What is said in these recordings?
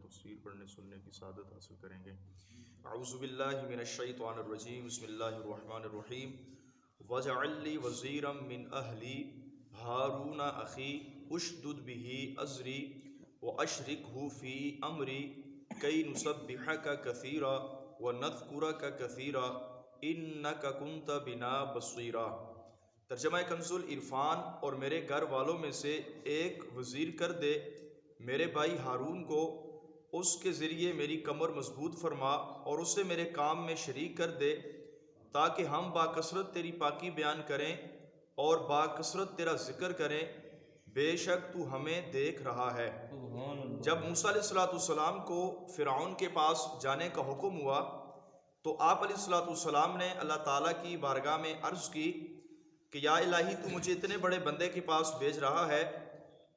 تفسیر پڑھنے سننے کی سعادت حاصل کریں گے۔ اعوذ باللہ من الشیطان الرجیم، بسم اللہ الرحمن الرحیم۔ وَاجْعَل لِّي وَزِيرًا مِّنْ أَهْلِي هَارُونَ أَخِي أُشْدُدْ بِهِ أَزْرِي وَأَشْرِكْهُ فِي أَمْرِي كَيْ نُسَبِّحَكَ كَثِيرًا وَنَذْكُرَكَ كَثِيرًا إِنَّكَ كُنْتَ بِنَا بَصِيرًا۔ ترجمہ کنز العرفان۔ اور میرے گھر والوں میں سے ایک وزیر کر دے میرے بھائی ہارون کو، اس کے ذریعے میری کمر مضبوط فرما اور اسے میرے کام میں شریک کر دے، تاکہ ہم باکثرت تیری پاکی بیان کریں اور باکثرت تیرا ذکر کریں، بے شک تو ہمیں دیکھ رہا ہے۔ جب موسیٰ علیہ السلام کو فرعون کے پاس جانے کا حکم ہوا تو آپ علیہ السلام نے اللہ تعالیٰ کی بارگاہ میں عرض کی کہ یا الہی، تو مجھے اتنے بڑے بندے کے پاس بھیج رہا ہے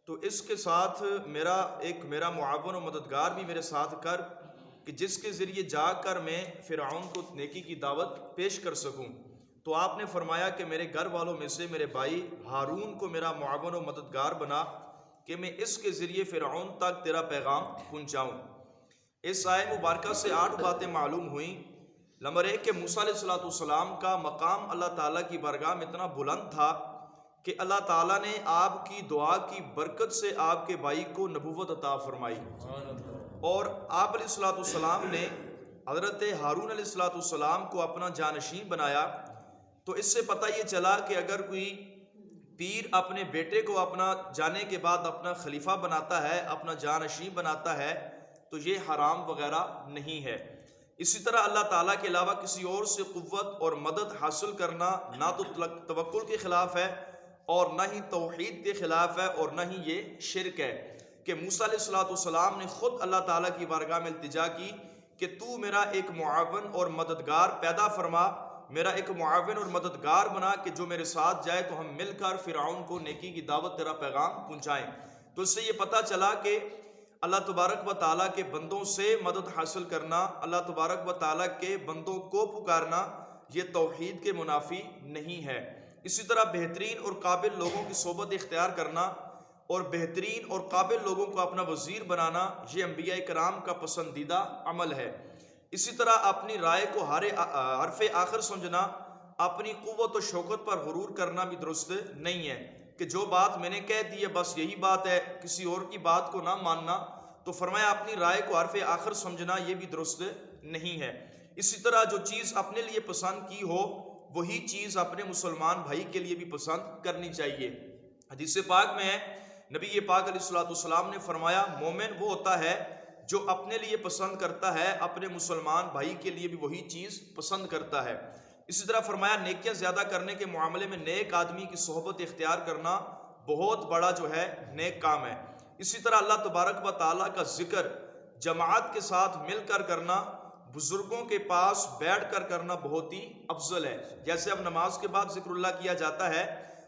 تو اس کے ساتھ میرا معاون و مددگار بھی میرے ساتھ کر، کہ جس کے ذریعے جا کر میں فرعون کو نیکی کی دعوت پیش کر سکوں۔ تو آپ نے فرمایا کہ میرے گھر والوں میں سے میرے بھائی ہارون کو میرا معاون و مددگار بنا کہ میں اس کے ذریعے فرعون تک تیرا پیغام پہنچاؤں۔ اس آیت مبارکہ سے 8 باتیں معلوم ہوئیں۔ نمبر 1 کہ موسیٰ علیہ السلام کا مقام اللہ تعالیٰ کی بارگاہ میں اتنا بلند تھا کہ اللہ تعالیٰ نے آپ کی دعا کی برکت سے آپ کے بھائی کو نبوت عطا فرمائی، اور آپ علیہ السلام نے حضرت ہارون علیہ السلام کو اپنا جانشین بنایا۔ تو اس سے پتہ یہ چلا کہ اگر کوئی پیر اپنے بیٹے کو اپنا جانے کے بعد اپنا خلیفہ بناتا ہے، اپنا جانشین بناتا ہے، تو یہ حرام وغیرہ نہیں ہے۔ اسی طرح اللہ تعالیٰ کے علاوہ کسی اور سے قوت اور مدد حاصل کرنا نہ تو توکل کے خلاف ہے اور نہ ہی توحید کے خلاف ہے اور نہ ہی یہ شرک ہے، کہ موسیٰ علیہ السلام نے خود اللہ تعالیٰ کی بارگاہ میں التجا کی کہ تو میرا ایک معاون اور مددگار پیدا فرما، میرا ایک معاون اور مددگار بنا کہ جو میرے ساتھ جائے تو ہم مل کر فرعون کو نیکی کی دعوت تیرا پیغام پہنچائیں۔ تو اس سے یہ پتہ چلا کہ اللہ تبارک و تعالیٰ کے بندوں سے مدد حاصل کرنا، اللہ تبارک و تعالیٰ کے بندوں کو پکارنا، یہ توحید کے منافی نہیں ہے۔ اسی طرح بہترین اور قابل لوگوں کی صحبت اختیار کرنا اور بہترین اور قابل لوگوں کو اپنا وزیر بنانا، یہ انبیاء کرام کا پسندیدہ عمل ہے۔ اسی طرح اپنی رائے کو حرف آخر سمجھنا، اپنی قوت و شوکت پر غرور کرنا بھی درست نہیں ہے، کہ جو بات میں نے کہہ دی ہے بس یہی بات ہے، کسی اور کی بات کو نہ ماننا۔ تو فرمایا اپنی رائے کو حرف آخر سمجھنا یہ بھی درست نہیں ہے۔ اسی طرح جو چیز اپنے لیے پسند کی ہو وہی چیز اپنے مسلمان بھائی کے لیے بھی پسند کرنی چاہیے۔ حدیث پاک میں ہے، نبی پاک علیہ السلام نے فرمایا مومن وہ ہوتا ہے جو اپنے لیے پسند کرتا ہے، اپنے مسلمان بھائی کے لیے بھی وہی چیز پسند کرتا ہے۔ اسی طرح فرمایا نیکیاں زیادہ کرنے کے معاملے میں نیک آدمی کی صحبت اختیار کرنا بہت بڑا جو ہے نیک کام ہے۔ اسی طرح اللہ تبارک و تعالیٰ کا ذکر جماعت کے ساتھ مل کر کرنا، بزرگوں کے پاس بیٹھ کر کرنا بہت ہی افضل ہے۔ جیسے اب نماز کے بعد ذکر اللہ کیا جاتا ہے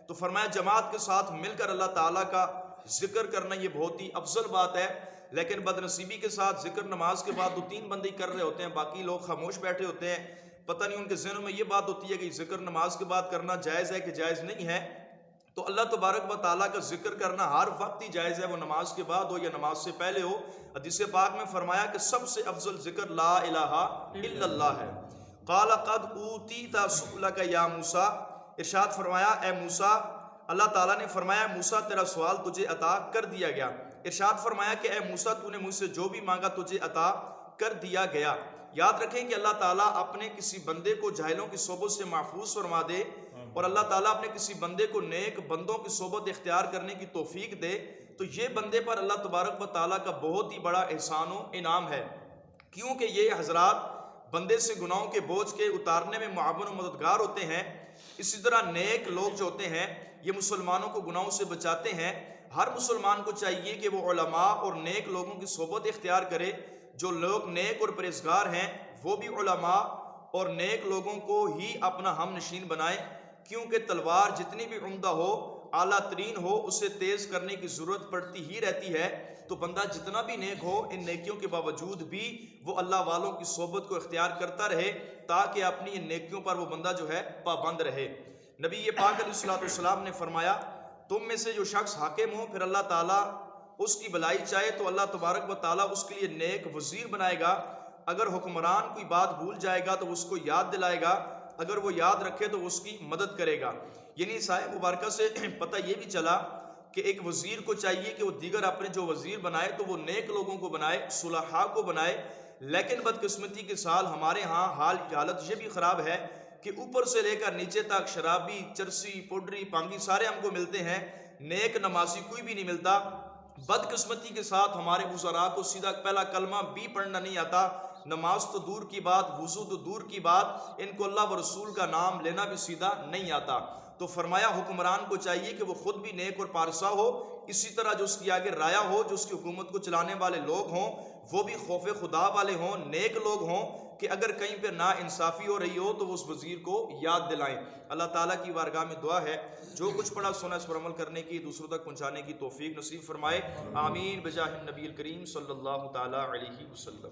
تو فرمایا جماعت کے ساتھ مل کر اللہ تعالیٰ کا ذکر کرنا یہ بہت ہی افضل بات ہے۔ لیکن بدنصیبی کے ساتھ ذکر نماز کے بعد 2-3 بندے کر رہے ہوتے ہیں، باقی لوگ خاموش بیٹھے ہوتے ہیں، پتہ نہیں ان کے ذہنوں میں یہ بات ہوتی ہے کہ ذکر نماز کے بعد کرنا جائز ہے کہ جائز نہیں ہے۔ تو اللہ تبارک و تعالیٰ کا ذکر کرنا ہر وقت ہی جائز ہے، وہ نماز کے بعد ہو یا نماز سے پہلے ہو۔ حدیث پاک میں فرمایا کہ سب سے افضل ذکر لا الہ الا اللہ ہے۔ قال قد اوتیت سؤلک یا موسیٰ، ارشاد فرمایا اے موسیٰ، اللہ تعالیٰ نے فرمایا موسیٰ تیرا سوال تجھے عطا کر دیا گیا۔ ارشاد فرمایا کہ اے موسیٰ تو نے مجھ سے جو بھی مانگا تجھے عطا کر دیا گیا۔ یاد رکھیں کہ اللہ تعالیٰ اپنے کسی بندے کو جاہلوں کی صحبت سے محفوظ فرما دے اور اللہ تعالیٰ اپنے کسی بندے کو نیک بندوں کی صحبت اختیار کرنے کی توفیق دے تو یہ بندے پر اللہ تبارک و تعالیٰ کا بہت ہی بڑا احسان و انعام ہے، کیونکہ یہ حضرات بندے سے گناہوں کے بوجھ کے اتارنے میں معاون و مددگار ہوتے ہیں۔ اسی طرح نیک لوگ جو ہوتے ہیں یہ مسلمانوں کو گناہوں سے بچاتے ہیں۔ ہر مسلمان کو چاہیے کہ وہ علماء اور نیک لوگوں کی صحبت اختیار کرے۔ جو لوگ نیک اور پرہیزگار ہیں وہ بھی علماء اور نیک لوگوں کو ہی اپنا ہم نشین بنائیں، کیونکہ تلوار جتنی بھی عمدہ ہو، اعلیٰ ترین ہو، اسے تیز کرنے کی ضرورت پڑتی ہی رہتی ہے۔ تو بندہ جتنا بھی نیک ہو، ان نیکیوں کے باوجود بھی وہ اللہ والوں کی صحبت کو اختیار کرتا رہے تاکہ اپنی ان نیکیوں پر وہ بندہ جو ہے پابند رہے۔ نبی پاک علیہ السلام نے فرمایا تم میں سے جو شخص حاکم ہو پھر اللہ تعالیٰ اس کی بھلائی چاہے تو اللہ تبارک و تعالیٰ اس کے لیے نیک وزیر بنائے گا. اگر حکمران کوئی بات بھول جائے گا تو اس کو یاد دلائے گا، اگر وہ یاد رکھے تو اس کی مدد کرے گا. یعنی اس آیت مبارکہ سے پتہ یہ بھی چلا کہ ایک وزیر کو چاہیے کہ وہ دیگر اپنے جو وزیر بنائے تو وہ نیک لوگوں کو بنائے، صلحاء کو بنائے. لیکن بدقسمتی کے ساتھ ہمارے ہاں حالت یہ بھی خراب ہے کہ اوپر سے لے کر نیچے تک شرابی، چرسی، پوڈری، پانگی سارے ہم کو ملتے ہیں، نیک نمازی کوئی بھی نہیں ملتا. بدقسمتی کے ساتھ ہمارے وزراء کو سیدھا پہلا کلمہ بھی پڑھنا نہیں آتا، نماز تو دور کی بات، وضو تو دور کی بات، ان کو اللہ و رسول کا نام لینا بھی سیدھا نہیں آتا. تو فرمایا حکمران کو چاہیے کہ وہ خود بھی نیک اور پارسا ہو، اسی طرح جو اس کی آگے رایا ہو، جو اس کی حکومت کو چلانے والے لوگ ہوں وہ بھی خوف خدا والے ہوں، نیک لوگ ہوں، کہ اگر کہیں پہ نا انصافی ہو رہی ہو تو وہ اس وزیر کو یاد دلائیں. اللہ تعالیٰ کی بارگاہ میں دعا ہے جو کچھ پڑھا سنا اس پر عمل کرنے کی، دوسروں تک پہنچانے کی توفیق نصیب فرمائے. آمین بجاہ النبی الکریم صلی اللہ تعالی علیہ وسلم.